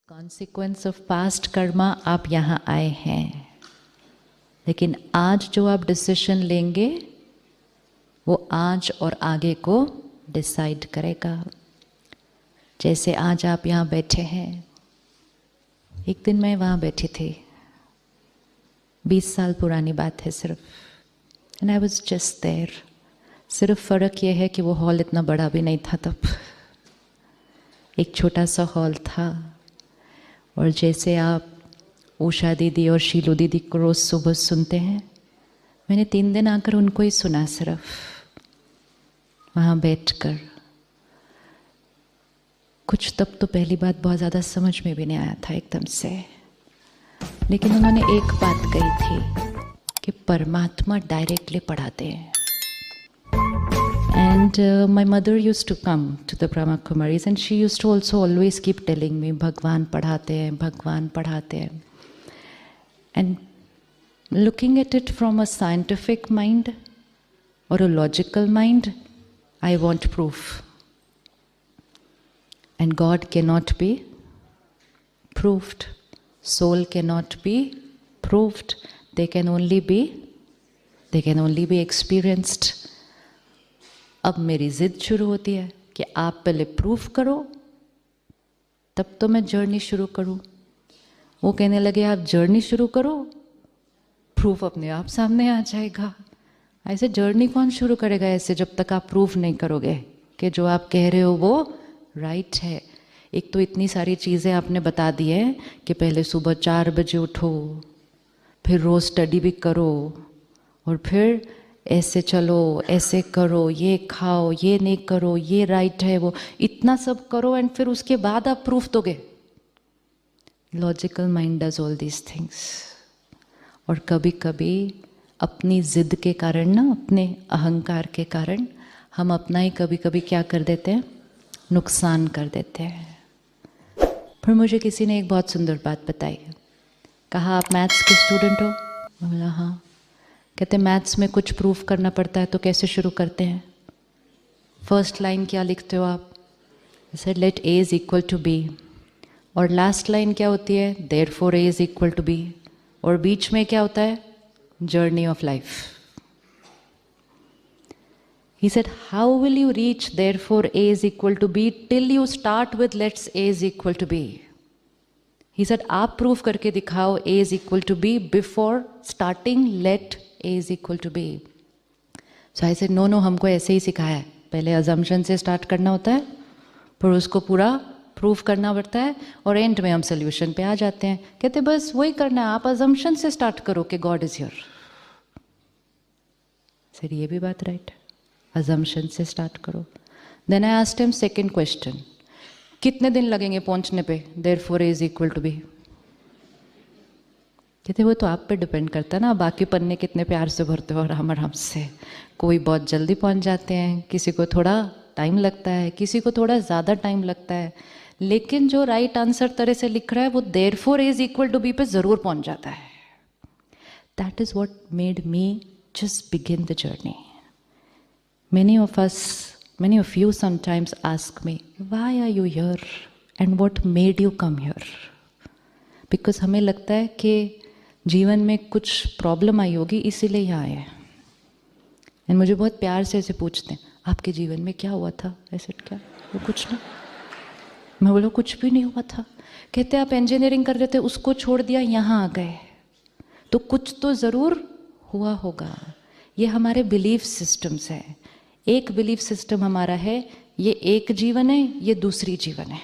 Consequence of past Karma आप यहाँ आए हैं, लेकिन आज जो आप डिसीजन लेंगे वो आज और आगे को डिसाइड करेगा। जैसे आज आप यहाँ बैठे हैं, एक दिन मैं वहाँ बैठी थी, 20 साल पुरानी बात है सिर्फ, and I was just there. सिर्फ फ़र्क ये है कि वो हॉल इतना बड़ा भी नहीं था तब, एक छोटा सा हॉल था। और जैसे आप उषा दीदी और शीलू दीदी को रोज़ सुबह सुनते हैं, मैंने 3 दिन आकर उनको ही सुना सिर्फ वहाँ बैठकर। कुछ तब तो पहली बात बहुत ज़्यादा समझ में भी नहीं आया था एकदम से, लेकिन उन्होंने एक बात कही थी कि परमात्मा डायरेक्टली पढ़ाते हैं। And my mother used to come to the Brahma Kumaris and she used to also always keep telling me, भगवान पढ़ाते हैं, भगवान पढ़ाते हैं. And looking at it from a scientific mind or a logical mind, I want proof. And God cannot be proved. Soul cannot be proved. They can only be experienced. अब मेरी ज़िद शुरू होती है कि आप पहले प्रूफ करो तब तो मैं जर्नी शुरू करूं। वो कहने लगे आप जर्नी शुरू करो, प्रूफ अपने आप सामने आ जाएगा। ऐसे जर्नी कौन शुरू करेगा ऐसे, जब तक आप प्रूफ नहीं करोगे कि जो आप कह रहे हो वो राइट है। एक तो इतनी सारी चीज़ें आपने बता दी हैं कि पहले सुबह 4 बजे उठो, फिर रोज़ स्टडी भी करो, और फिर ऐसे चलो, ऐसे करो, ये खाओ, ये नहीं करो, ये राइट है, वो इतना सब करो, एंड फिर उसके बाद आप प्रूफ दोगे। Logical mind does all these things. और कभी कभी अपनी ज़िद के कारण ना, अपने अहंकार के कारण हम अपना ही कभी कभी क्या कर देते हैं, नुकसान कर देते हैं। फिर मुझे किसी ने एक बहुत सुंदर बात बताई, कहा आप मैथ्स के स्टूडेंट हो? मैं बोला हाँ। कहते मैथ्स में कुछ प्रूफ करना पड़ता है तो कैसे शुरू करते हैं? फर्स्ट लाइन क्या लिखते हो आप? Said let A is equal to B, और लास्ट लाइन क्या होती है? Therefore A is equal to B, और बीच में क्या होता है? Journey of life. He said how will you reach therefore A is equal to B till you start with let's A is equal to B. He said आप proof करके दिखाओ A is equal to B before starting let A is equal to B. So I said no, हमको ऐसे ही सिखाया है, पहले assumption से start करना होता है, फिर उसको पूरा प्रूफ करना पड़ता है, और एंड में हम सोल्यूशन पे आ जाते हैं। कहते बस वही करना है, आप अजम्पशन से स्टार्ट करो कि गॉड इज हियर। सर ये भी बात राइट है, अजम्पशन से स्टार्ट करो। Then I asked him second question, कितने दिन लगेंगे पहुंचने पे therefore A is equal to B? कहते वो तो आप पे डिपेंड करता है ना, बाकी पन्ने कितने प्यार से भरते हो आराम आराम से। कोई बहुत जल्दी पहुंच जाते हैं, किसी को थोड़ा टाइम लगता है, किसी को थोड़ा ज़्यादा टाइम लगता है, लेकिन जो राइट आंसर तरह से लिख रहा है वो therefore is equal to B पे ज़रूर पहुंच जाता है। That is what made me just begin the journey. many of you sometimes ask me, why are you here and what made you come here? Because हमें लगता है कि जीवन में कुछ प्रॉब्लम आई होगी इसीलिए यहाँ आए हैं। एंड मुझे बहुत प्यार से ऐसे पूछते हैं, आपके जीवन में क्या हुआ था? ऐसे क्या? वो कुछ ना। मैं बोला कुछ भी नहीं हुआ था। कहते आप इंजीनियरिंग कर रहे थे, उसको छोड़ दिया, यहाँ आ गए, तो कुछ तो ज़रूर हुआ होगा। ये हमारे बिलीफ सिस्टम्स हैं। एक बिलीफ सिस्टम हमारा है, ये एक जीवन है, ये दूसरी जीवन है।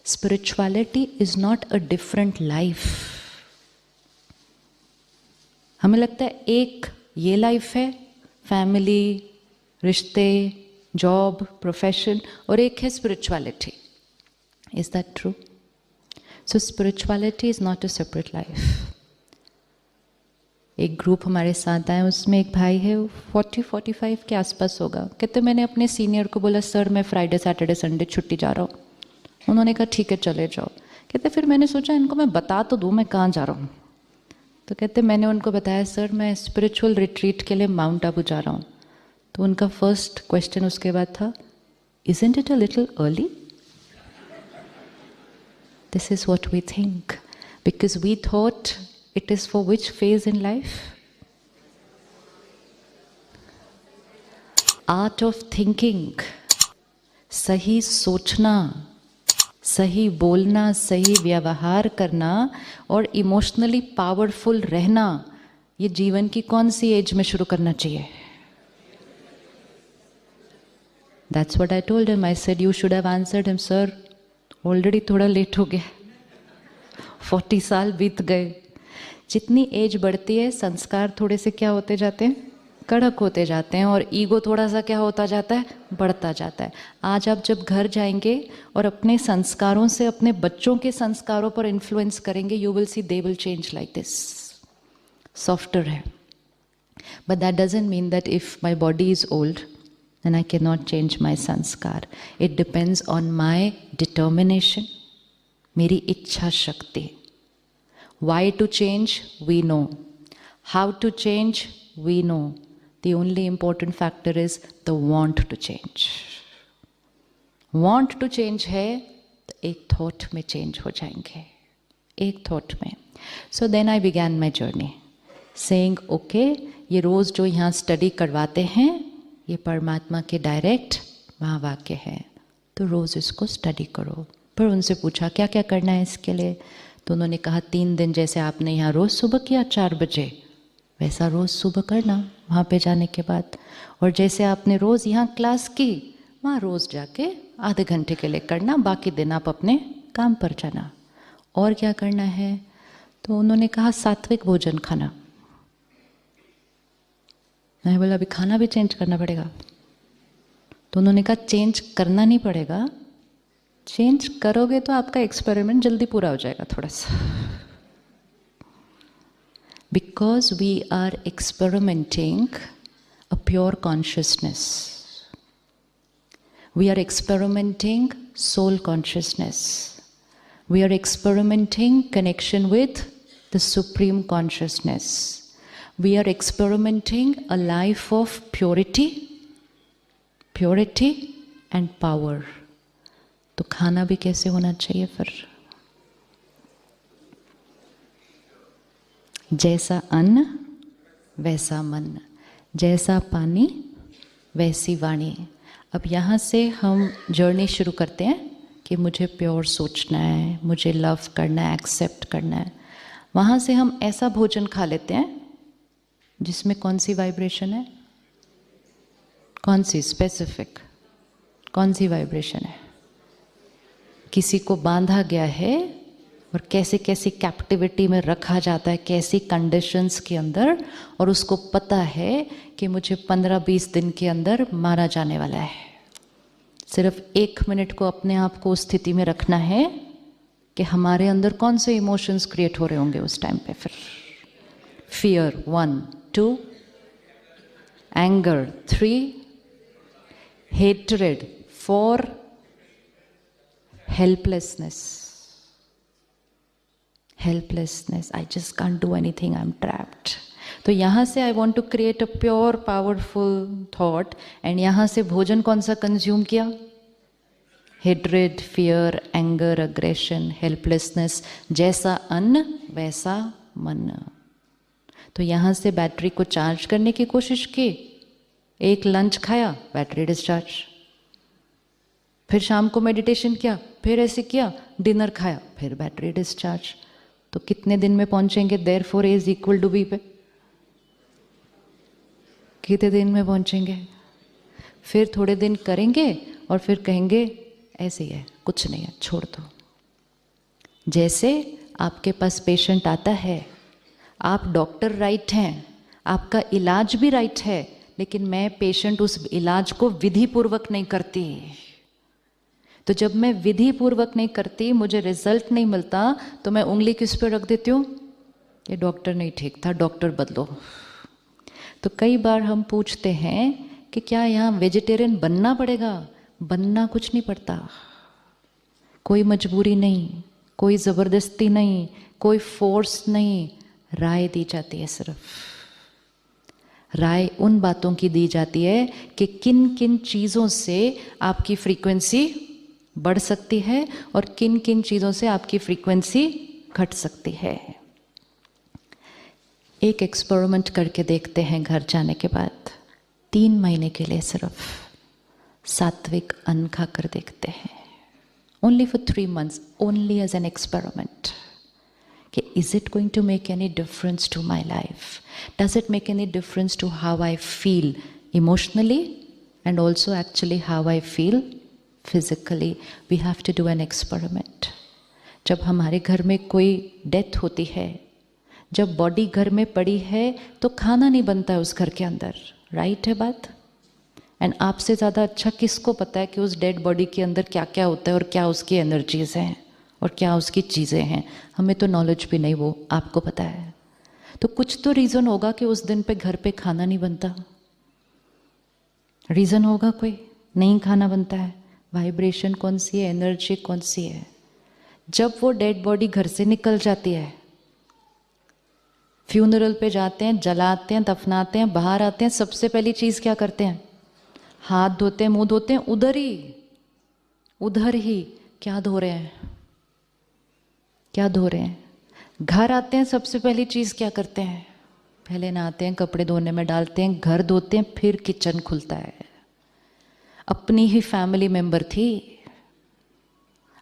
Spirituality is not a different life. हमें लगता है एक ये लाइफ है, फैमिली, रिश्ते, जॉब, प्रोफेशन, और एक है spirituality. Is that true? So spirituality is not a separate life. एक ग्रुप हमारे साथ आए, उसमें एक भाई है, 40-45 के आसपास होगा। कहते मैंने अपने सीनियर को बोला सर मैं फ्राइडे सैटरडे संडे छुट्टी जा रहा हूँ। उन्होंने कहा ठीक है चले जाओ। कहते फिर मैंने सोचा इनको मैं बता तो दूँ मैं कहाँ जा रहा हूँ। तो कहते मैंने उनको बताया सर मैं स्पिरिचुअल रिट्रीट के लिए माउंट आबू जा रहा हूँ। तो उनका फर्स्ट क्वेश्चन उसके बाद था, isn't it a little early? This is what we think. Because we thought it is for which phase in life? Art of thinking. सही सोचना, सही बोलना, सही व्यवहार करना और इमोशनली पावरफुल रहना, ये जीवन की कौन सी एज में शुरू करना चाहिए? That's what I told him. I said, you should have answered him, sir. Already थोड़ा लेट हो गया, 40 साल बीत गए. जितनी एज बढ़ती है संस्कार थोड़े से क्या होते जाते हैं? कड़क होते जाते हैं और ईगो थोड़ा सा क्या होता जाता है? बढ़ता जाता है. आज आप जब घर जाएंगे और अपने संस्कारों से अपने बच्चों के संस्कारों पर इन्फ्लुएंस करेंगे, you will see they will change like this. Softer है. But that doesn't mean that if my body is old then I cannot change my sanskar. It depends on my determination, मेरी इच्छा शक्ति. Why to change? We know. How to change? We know. The only important factor is the want to change. Want to change है तो एक thought में change हो जाएंगे, एक thought में. So then I began my journey, saying, okay, ये रोज़ जो यहाँ study करवाते हैं ये परमात्मा के डायरेक्ट महावाक्य है, तो रोज़ इसको स्टडी करो. पर उनसे पूछा क्या क्या करना है इसके लिए, तो उन्होंने कहा 3 दिन जैसे आपने यहाँ रोज़ सुबह किया 4 बजे, वैसा रोज़ सुबह करना वहाँ पे जाने के बाद. और जैसे आपने रोज़ यहाँ क्लास की वहाँ रोज़ जाके आधे घंटे के लिए करना, बाकी दिन आप अपने काम पर जाना. और क्या करना है, तो उन्होंने कहा सात्विक भोजन खाना. मैं बोला अभी खाना भी चेंज करना पड़ेगा. तो उन्होंने कहा चेंज करना नहीं पड़ेगा, चेंज करोगे तो आपका एक्सपेरिमेंट जल्दी पूरा हो जाएगा थोड़ा सा. Because we are experimenting a pure consciousness, we are experimenting soul consciousness, we are experimenting connection with the supreme consciousness. We are experimenting a life of purity and power. तो खाना भी कैसे होना चाहिए फिर? जैसा अन्न वैसा मन, जैसा पानी वैसी वाणी. अब यहाँ से हम जर्नी शुरू करते हैं कि मुझे प्योर सोचना है, मुझे लव करना है, एक्सेप्ट करना है. वहाँ से हम ऐसा भोजन खा लेते हैं जिसमें कौन सी वाइब्रेशन है, कौन सी स्पेसिफिक, कौन सी वाइब्रेशन है. किसी को बांधा गया है और कैसे कैसी कैप्टिविटी में रखा जाता है, कैसी कंडीशंस के अंदर, और उसको पता है कि मुझे 15-20 दिन के अंदर मारा जाने वाला है. सिर्फ 1 मिनट को अपने आप को उस स्थिति में रखना है कि हमारे अंदर कौन से इमोशंस क्रिएट हो रहे होंगे उस टाइम पे. फिर fear 1, 2, anger 3, hatred 4, helplessness. I just can't do anything, I'm trapped. तो यहाँ से I want to create a pure powerful thought, and यहाँ से भोजन कौन सा कंज्यूम किया? hatred, fear, anger, aggression, helplessness. जैसा अन्न वैसा मन. तो यहाँ से बैटरी को चार्ज करने की कोशिश की, एक लंच खाया, बैटरी डिस्चार्ज. फिर शाम को मेडिटेशन किया, फिर ऐसे किया, डिनर खाया, फिर बैटरी डिस्चार्ज. तो कितने दिन में पहुंचेंगे therefore is equal to B पे? कितने दिन में पहुंचेंगे? फिर थोड़े दिन करेंगे और फिर कहेंगे ऐसे ही है, कुछ नहीं है, छोड़ दो. जैसे आपके पास पेशेंट आता है, आप डॉक्टर राइट हैं, आपका इलाज भी राइट है, लेकिन मैं पेशेंट उस इलाज को विधि पूर्वक नहीं करती. तो जब मैं विधि पूर्वक नहीं करती, मुझे रिजल्ट नहीं मिलता, तो मैं उंगली किस पे रख देती हूँ? ये डॉक्टर नहीं ठीक था, डॉक्टर बदलो. तो कई बार हम पूछते हैं कि क्या यहाँ वेजिटेरियन बनना पड़ेगा? बनना कुछ नहीं पड़ता, कोई मजबूरी नहीं, कोई ज़बरदस्ती नहीं, कोई फोर्स नहीं. राय दी जाती है. सिर्फ राय उन बातों की दी जाती है कि किन किन चीज़ों से आपकी फ्रीक्वेंसी बढ़ सकती है और किन किन चीज़ों से आपकी फ्रीक्वेंसी घट सकती है। एक एक्सपेरिमेंट करके देखते हैं घर जाने के बाद। 3 महीने के लिए सिर्फ सात्विक अन्न खाकर देखते हैं। Only for 3 months, only as an experiment. कि is it going to make any difference to my life? Does it make any difference to how I feel emotionally and also actually how I feel physically? We have to do an experiment. जब हमारे घर में कोई death होती है, जब body घर में पड़ी है तो खाना नहीं बनता है उस घर के अंदर, राइट है बात? एंड आपसे ज़्यादा अच्छा किसको पता है कि उस डेड बॉडी के अंदर क्या क्या होता है और क्या उसकी एनर्जीज़ हैं और क्या उसकी चीज़ें हैं? हमें तो नॉलेज भी नहीं, वो आपको पता है। तो कुछ तो रीज़न होगा कि उस दिन पे घर पे खाना नहीं बनता। रीज़न होगा कोई, नहीं खाना बनता है। वाइब्रेशन कौन सी है, एनर्जी कौन सी है? जब वो डेड बॉडी घर से निकल जाती है, फ्यूनरल पे जाते हैं, जलाते हैं, दफनाते हैं, बाहर आते हैं, सबसे पहली चीज़ क्या करते हैं? हाथ धोते हैं, मुंह धोते हैं, उधर ही क्या धो रहे हैं? क्या धो रहे हैं? घर आते हैं, सबसे पहली चीज़ क्या करते हैं? पहले नहाते हैं, कपड़े धोने में डालते हैं, घर धोते हैं, फिर किचन खुलता है। अपनी ही फैमिली मेंबर थी,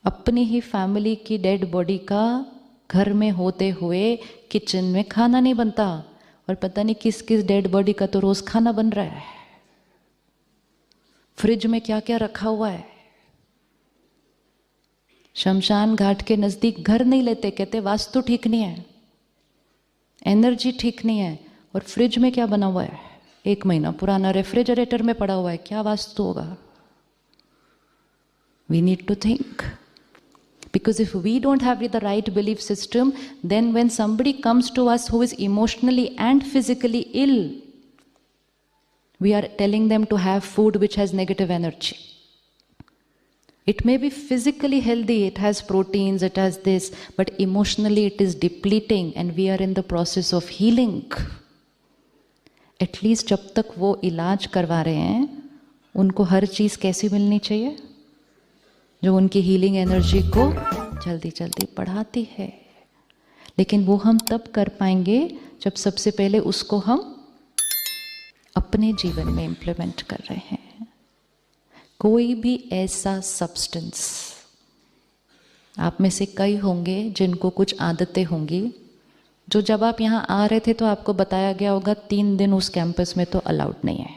अपनी ही फैमिली की डेड बॉडी का घर में होते हुए किचन में खाना नहीं बनता, और पता नहीं किस किस डेड बॉडी का तो रोज़ खाना बन रहा है। फ्रिज में क्या क्या रखा हुआ है। शमशान घाट के नज़दीक घर नहीं लेते, कहते वास्तु ठीक नहीं है, एनर्जी ठीक नहीं है। और फ्रिज में क्या बना हुआ है? 1 महीना पुराना रेफ्रिजरेटर में पड़ा हुआ है, क्या वास्तु होगा? We need to think, because if we don't have the right belief system, then when somebody comes to us who is emotionally and physically ill, we are telling them to have food which has negative energy. It may be physically healthy, it has proteins, it has this, but emotionally it is depleting and we are in the process of healing. At least जब तक वो इलाज करवा रहे हैं, उनको हर चीज़ कैसी मिलनी चाहिए जो उनकी हीलिंग एनर्जी को जल्दी जल्दी बढ़ाती है। लेकिन वो हम तब कर पाएंगे जब सबसे पहले उसको हम अपने जीवन में इम्प्लीमेंट कर रहे हैं। कोई भी ऐसा सब्सटेंस, आप में से कई होंगे जिनको कुछ आदतें होंगी जो जब आप यहाँ आ रहे थे तो आपको बताया गया होगा 3 दिन उस कैंपस में तो अलाउड नहीं है।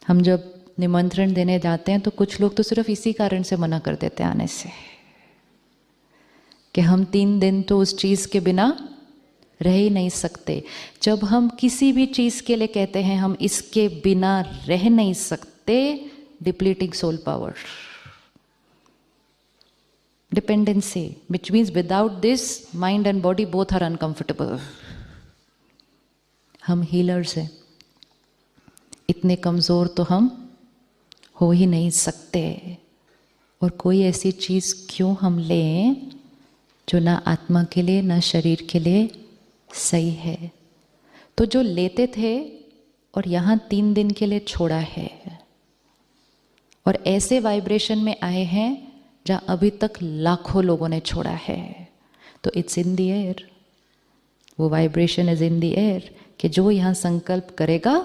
हम जब निमंत्रण देने जाते हैं तो कुछ लोग तो सिर्फ इसी कारण से मना कर देते हैं आने से कि हम 3 दिन तो उस चीज़ के बिना रह ही नहीं सकते। जब हम किसी भी चीज़ के लिए कहते हैं हम इसके बिना रह नहीं सकते, depleting soul power, dependency, which means without this mind and body both are uncomfortable. हम हीलर्स हैं, इतने कमज़ोर तो हम हो ही नहीं सकते। और कोई ऐसी चीज़ क्यों हम लें जो ना आत्मा के लिए ना शरीर के लिए सही है? तो जो लेते थे और यहाँ 3 दिन के लिए छोड़ा है और ऐसे वाइब्रेशन में आए हैं जहाँ अभी तक लाखों लोगों ने छोड़ा है, तो इट्स इन द एयर, वो vibration is in the air कि जो यहाँ संकल्प करेगा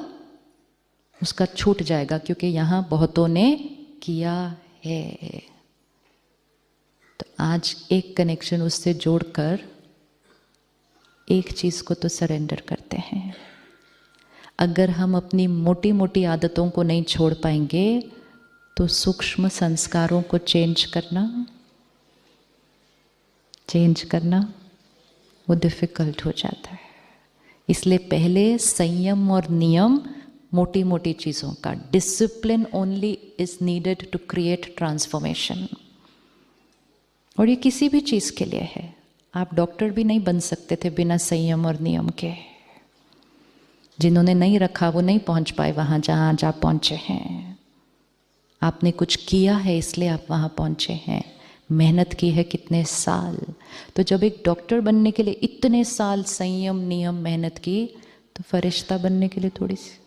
उसका छूट जाएगा, क्योंकि यहाँ बहुतों ने किया है। तो आज एक कनेक्शन उससे जोड़कर एक चीज़ को तो सरेंडर करते हैं। अगर हम अपनी मोटी मोटी आदतों को नहीं छोड़ पाएंगे तो सूक्ष्म संस्कारों को चेंज करना वो डिफ़िकल्ट हो जाता है। इसलिए पहले संयम और नियम, मोटी मोटी चीज़ों का discipline only is needed to create transformation. और ये किसी भी चीज़ के लिए है। आप डॉक्टर भी नहीं बन सकते थे बिना संयम और नियम के। जिन्होंने नहीं रखा वो नहीं पहुंच पाए वहाँ जहाँ आप पहुँचे हैं। आपने कुछ किया है इसलिए आप वहाँ पहुँचे हैं, मेहनत की है कितने साल। तो जब एक डॉक्टर बनने के लिए इतने साल संयम नियम मेहनत की, तो फरिश्ता बनने के लिए थोड़ी सी